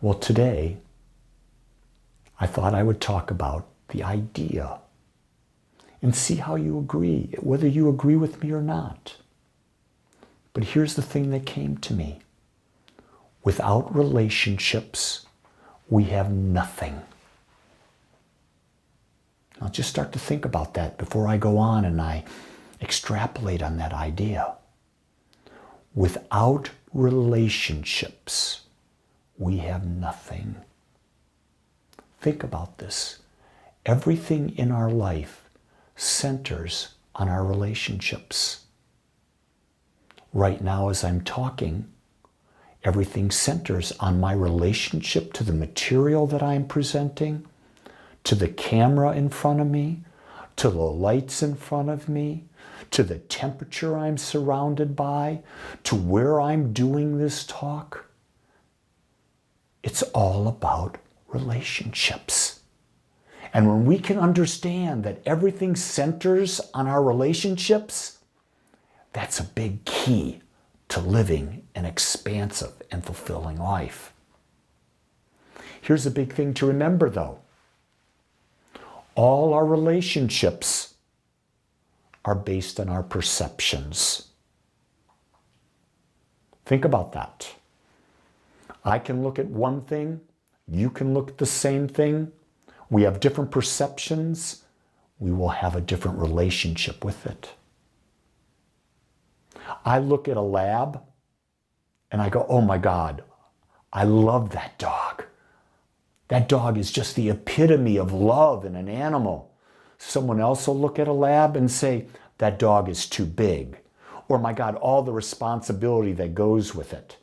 Well, today, I thought I would talk about the idea and see how you agree, whether you agree with me or not. But here's the thing that came to me. Without relationships, we have nothing. Now just start to think about that before I go on and I extrapolate on that idea. Without relationships, we have nothing. Think about this. Everything in our life centers on our relationships. Right now, as I'm talking, everything centers on my relationship to the material that I'm presenting, to the camera in front of me, to the lights in front of me, to the temperature I'm surrounded by, to where I'm doing this talk. It's all about relationships. And when we can understand that everything centers on our relationships, that's a big key to living an expansive and fulfilling life. Here's a big thing to remember, though. All our relationships are based on our perceptions. Think about that. I can look at one thing, you can look at the same thing. We have different perceptions. We will have a different relationship with it. I look at a lab and I go, oh my God, I love that dog. That dog is just the epitome of love in an animal. Someone else will look at a lab and say, that dog is too big. Or my God, all the responsibility that goes with it.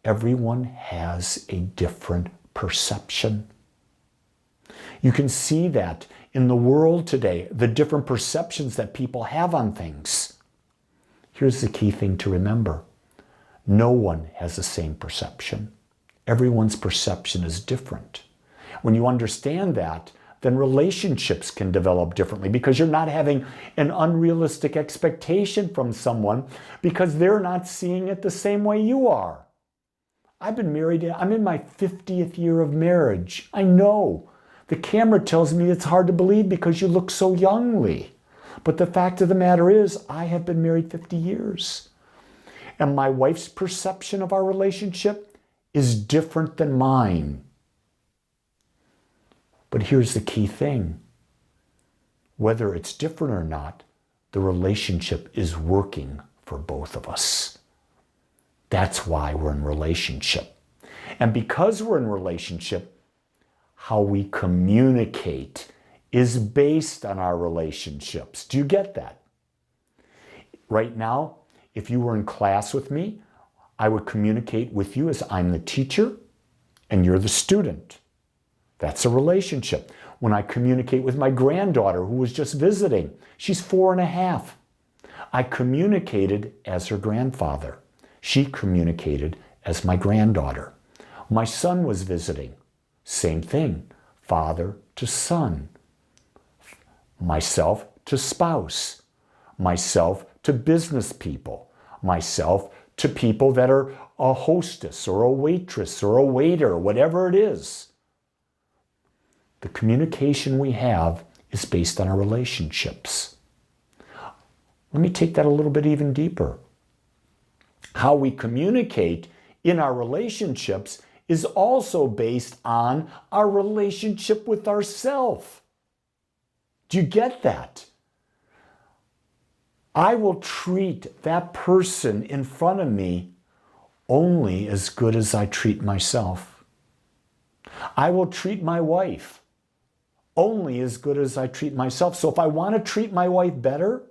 Everyone has a different perception. You can see that in the world today, the different perceptions that people have on things. Here's the key thing to remember. No one has the same perception. Everyone's perception is different. When you understand that, then relationships can develop differently because you're not having an unrealistic expectation from someone because they're not seeing it the same way you are. I've been married, I'm in my 50th year of marriage. I know. The camera tells me it's hard to believe because you look so youngly. But the fact of the matter is, I have been married 50 years. And my wife's perception of our relationship is different than mine. But here's the key thing. Whether it's different or not, the relationship is working for both of us. That's why we're in relationship. And because we're in relationship, how we communicate is based on our relationships. Do you get that? Right now, if you were in class with me, I would communicate with you as I'm the teacher and you're the student. That's a relationship. When I communicate with my granddaughter who was just visiting, she's 4.5. I communicated as her grandfather. She communicated as my granddaughter. My son was visiting. Same thing, father to son. Myself to spouse, myself to business people, myself to people that are a hostess or a waitress or a waiter, whatever it is. The communication we have is based on our relationships. Let me take that a little bit even deeper. How we communicate in our relationships is also based on our relationship with ourselves. Do you get that? I will treat that person in front of me only as good as I treat myself. I will treat my wife only as good as I treat myself. So if I want to treat my wife better,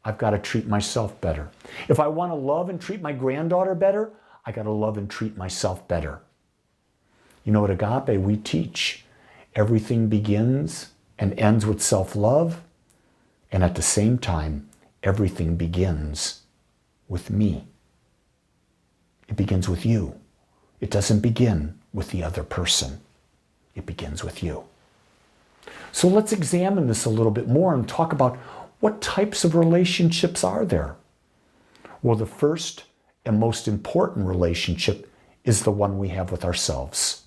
I've got to treat myself better. If I want to love and treat my granddaughter better, I got to love and treat myself better. You know, at Agape, we teach everything begins and ends with self-love, and at the same time, everything begins with me. It begins with you. It doesn't begin with the other person. It begins with you. So let's examine this a little bit more and talk about what types of relationships are there. Well, the first and most important relationship is the one we have with ourselves.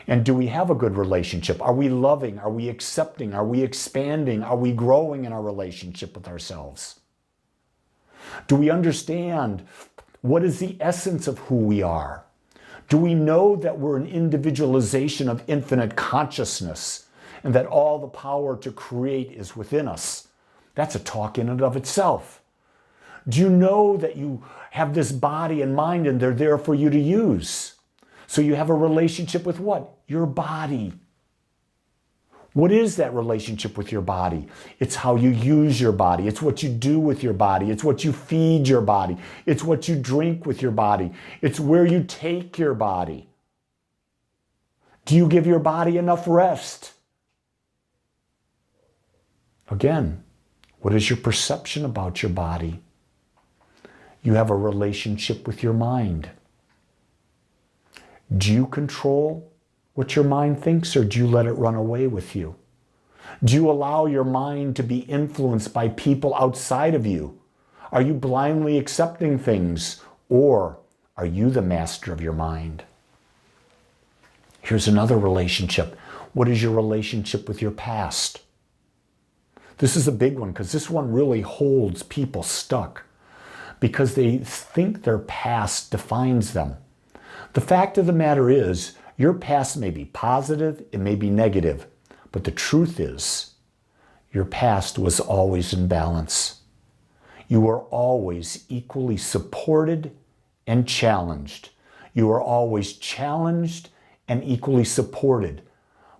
And do we have a good relationship? Are we loving? Are we accepting? Are we expanding? Are we growing in our relationship with ourselves? Do we understand what is the essence of who we are? Do we know that we're an individualization of infinite consciousness and that all the power to create is within us? That's a talk in and of itself. Do you know that you have this body and mind and they're there for you to use? So you have a relationship with what? Your body. What is that relationship with your body? It's how you use your body. It's what you do with your body. It's what you feed your body. It's what you drink with your body. It's where you take your body. Do you give your body enough rest? Again, what is your perception about your body? You have a relationship with your mind. Do you control what your mind thinks, or do you let it run away with you? Do you allow your mind to be influenced by people outside of you? Are you blindly accepting things, or are you the master of your mind? Here's another relationship. What is your relationship with your past? This is a big one because this one really holds people stuck because they think their past defines them. The fact of the matter is, your past may be positive, it may be negative, but the truth is, your past was always in balance. You were always equally supported and challenged. You were always challenged and equally supported,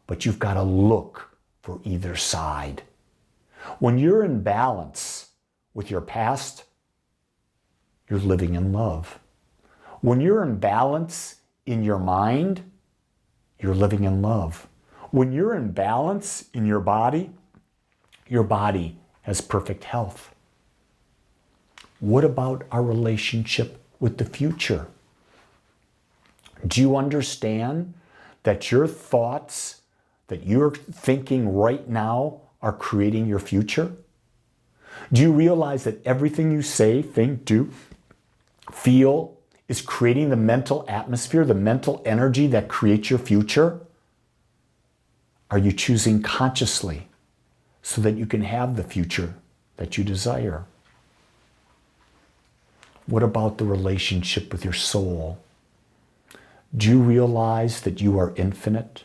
but you've got to look for either side. When you're in balance with your past, you're living in love. When you're in balance in your mind, you're living in love. When you're in balance in your body has perfect health. What about our relationship with the future? Do you understand that your thoughts that you're thinking right now are creating your future? Do you realize that everything you say, think, do, feel is creating the mental atmosphere, the mental energy that creates your future? Are you choosing consciously so that you can have the future that you desire? What about the relationship with your soul? Do you realize that you are infinite,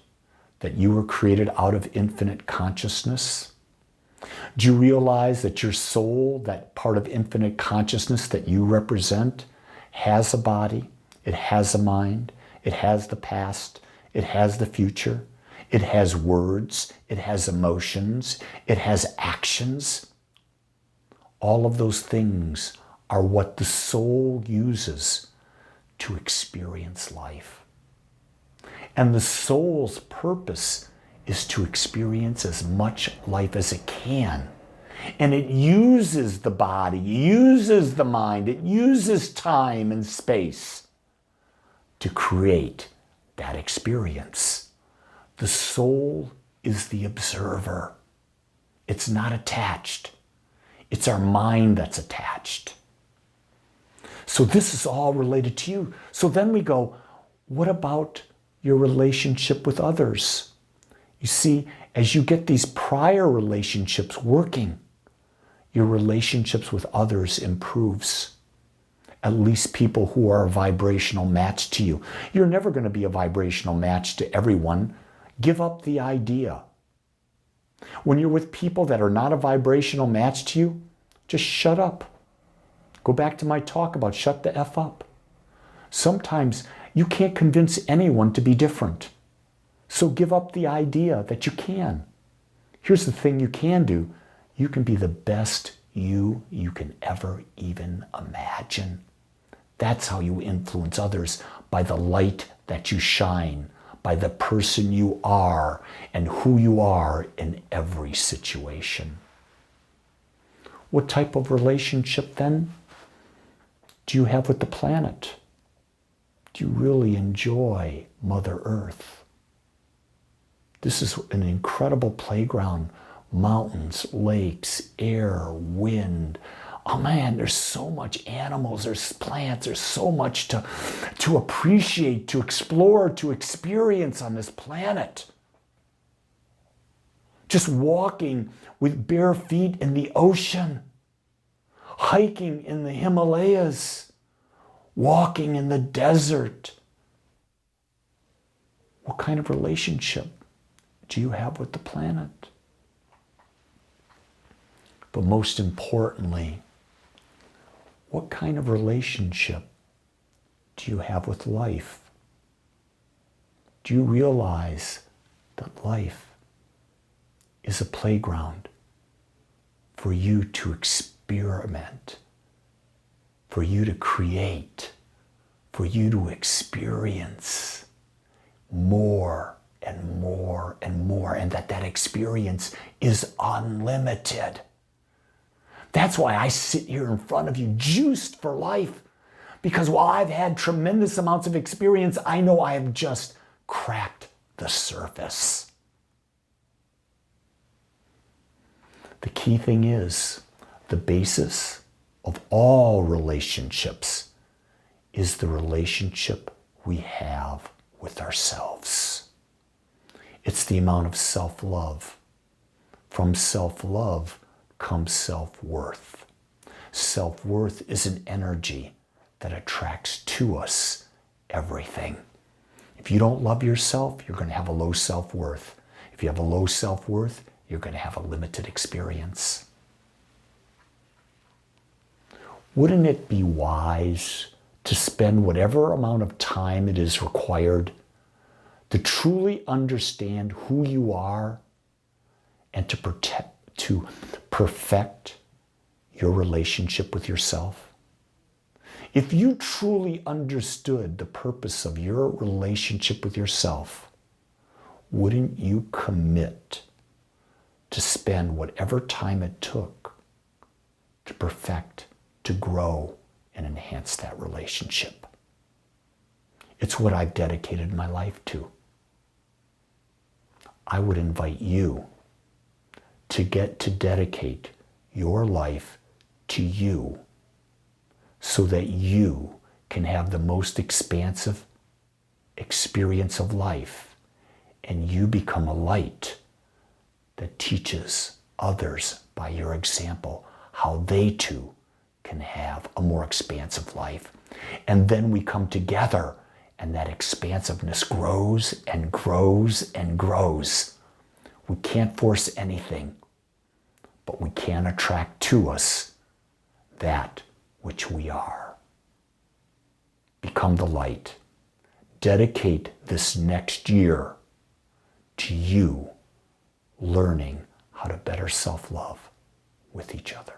that you were created out of infinite consciousness? Do you realize that your soul, that part of infinite consciousness that you represent, has a body, it has a mind, it has the past, it has the future, it has words, it has emotions, it has actions? All of those things are what the soul uses to experience life. And the soul's purpose is to experience as much life as it can. And it uses the body, uses the mind, it uses time and space to create that experience. The soul is the observer. It's not attached. It's our mind that's attached. So this is all related to you. So then we go, what about your relationship with others? You see, as you get these prior relationships working, your relationships with others improves. At least people who are a vibrational match to you. You're never going to be a vibrational match to everyone. Give up the idea. When you're with people that are not a vibrational match to you, just shut up. Go back to my talk about shut the F up. Sometimes you can't convince anyone to be different. So give up the idea that you can. Here's the thing you can do. You can be the best you can ever even imagine. That's how you influence others, by the light that you shine, by the person you are and who you are in every situation. What type of relationship then do you have with the planet? Do you really enjoy Mother Earth? This is an incredible playground. Mountains, lakes, air, wind, Oh man, there's so much animals, there's plants, there's so much to appreciate, to explore, to experience on this planet. Just walking with bare feet in the ocean, hiking in the Himalayas, walking in the desert. What kind of relationship do you have with the planet? But most importantly, what kind of relationship do you have with life? Do you realize that life is a playground for you to experiment, for you to create, for you to experience more and more and more, and that experience is unlimited? That's why I sit here in front of you juiced for life, because while I've had tremendous amounts of experience, I know I have just cracked the surface. The key thing is, the basis of all relationships is the relationship we have with ourselves. It's the amount of self-love. From self-love comes self-worth. Self-worth is an energy that attracts to us everything. If you don't love yourself, you're going to have a low self-worth. If you have a low self-worth, you're going to have a limited experience. Wouldn't it be wise to spend whatever amount of time it is required to truly understand who you are and to perfect your relationship with yourself? If you truly understood the purpose of your relationship with yourself, wouldn't you commit to spend whatever time it took to perfect, to grow, and enhance that relationship? It's what I've dedicated my life to. I would invite you to get to dedicate your life to you so that you can have the most expansive experience of life, and you become a light that teaches others by your example how they too can have a more expansive life. And then we come together and that expansiveness grows and grows and grows. We can't force anything, but we can attract to us that which we are. Become the light. Dedicate this next year to you learning how to better self-love with each other.